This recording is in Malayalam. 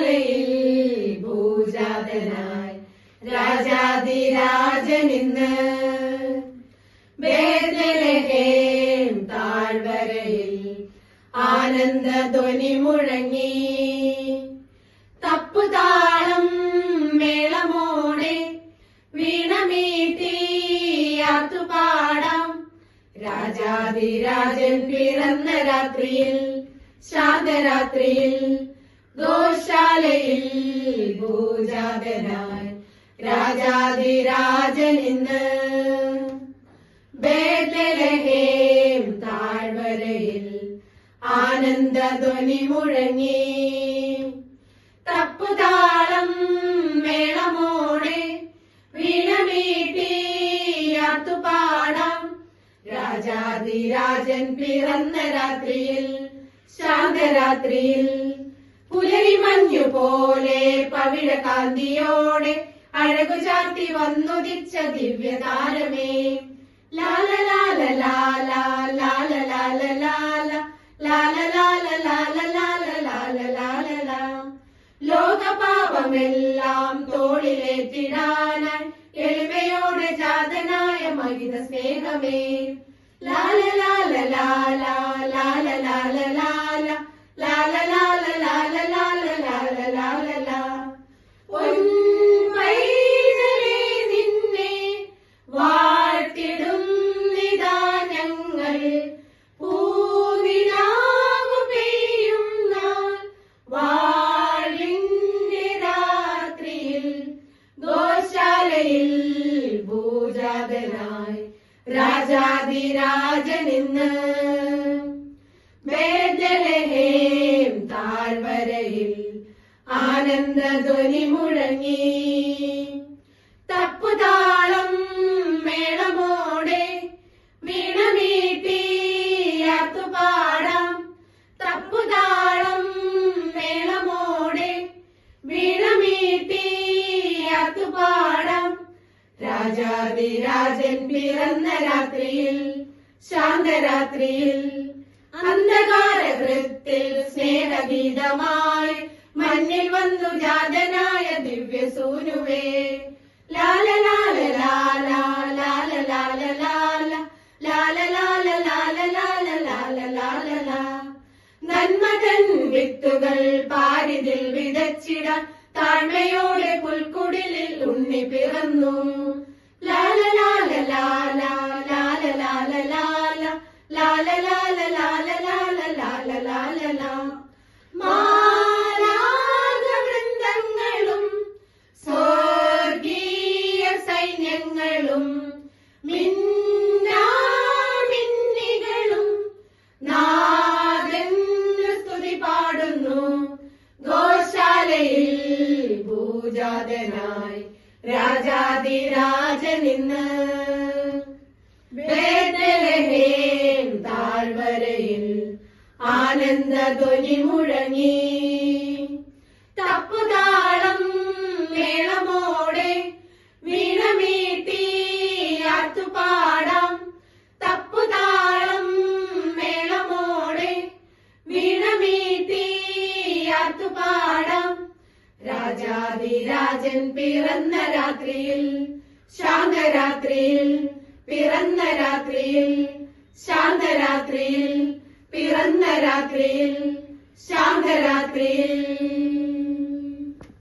ഗോശാലയിൽ ഭൂജാതനായി രാജാതിരാജനിന്ന് ബേത്ലഹേം താഴ്വരയിൽ ആനന്ദധ്വനി മുഴങ്ങി. തപ്പുതാളം മേളമോടെ വീണമീട്ടിയാത്തുപാടാം. രാജാതിരാജൻ പിറന്ന രാത്രിയിൽ ശാന്തരാത്രിയിൽ ഗോശാലയിൽ ഭൂജാതനായി രാജാതിരാജനിന്ന് ബേത്ലഹേം താഴ്വരയിൽ ആനന്ദധ്വനി മുഴങ്ങി. തപ്പുതാളം മേളമോടെ വീണമീട്ടിയാത്തുപാടാം. രാജാതിരാജൻ പിറന്ന രാത്രിയിൽ ശാന്തരാത്രിയിൽ പുലരിമഞ്ഞു പോലെ പവിഴകാന്തിയോടെ അഴകു ചാർത്തി വന്നുദിച്ച ദിവ്യതാരമേ. ലാല ലാല ലാല ലാല ലാല ലാല ലാല ലാല ലാല ലാല ലാല ലാല ലാ. ലോകപാപമെല്ലാം തോളിലേറ്റിടാനായി എളിമയോടെ ജാതനായ മഹിത സ്നേഹമേ. ലാല ലാല ലാല ലാല ലാല ലാല ലാല ലാല ലാല ലാല ലാല ലാല ലാ. പൊൻപൈതലേ നിന്നെ വാഴ്ത്തിടുന്നിതാ ഞങ്ങൾ. പൂനിലാവു പെയ്യും നാൾ വാഴിന്റെ രാത്രിയിൽ ഗോശാലയിൽ ഭൂജാതനായി രാജാതിരാജനിന്ന് ബേത്ലഹേം താഴ്വരയിൽ ആനന്ദധ്വനി മുഴങ്ങി. തപ്പുതാളം മേളമോടെ വീണമീട്ടിയാത്തുപാടാം. തപ്പുതാളം മേളമോടെ വീണമീട്ടിയാത്തുപാടാം. രാജാതിരാജൻ പിറന്ന രാത്രിയിൽ ശാന്തരാത്രിയിൽ അന്ധകാരകൃത്തിൽ സ്നേഹഗീതമായി മണ്ണിൽ വന്നു ജാതനായ ദിവ്യസൂനുവേ. ലാല ലാല ലാല ലാല ലാല ലാല ലാല ലാല ലാല ലാല ലാല ലാല ലാ. നന്മതൻ വിത്തുകൾ പാരിതിൽ വിതച്ചിടാൻ താഴ്മയോടെ പുൽക്കുടിലിൽ ഉണ്ണി പിറന്നു. ലാല ലാല ലാല ലാല ലാല ലാല ലാല ലാല ലാല ലാല ലാല ലാല ലാ. മാലാഖവൃന്ദങ്ങളും സ്വർഗീയ സൈന്യങ്ങളും മിന്നാമിന്നികളും നാഥന് സ്തുതി പാടുന്നു. ഗോശാലയിൽ ഭൂജാതനായി രാജാതിരാജനിന്ന് ബേത്ലഹേം താഴ്വരയിൽ ആനന്ദധ്വനി മുഴങ്ങി. തപ്പുതാളം മേളമോടെ വീണമീട്ടിയാത്തുപാടാം. തപ്പുതാളം മേളമോടെ വീണമീട്ടിയാത്തുപാടാം. രാജാതിരാജൻ പിറന്ന രാത്രിയിൽ ശാന്തരാത്രിയിൽ പിറന്ന രാത്രിയിൽ ശാന്തരാത്രിയിൽ പിറന്ന രാത്രിയിൽ ശാന്തരാത്രിയിൽ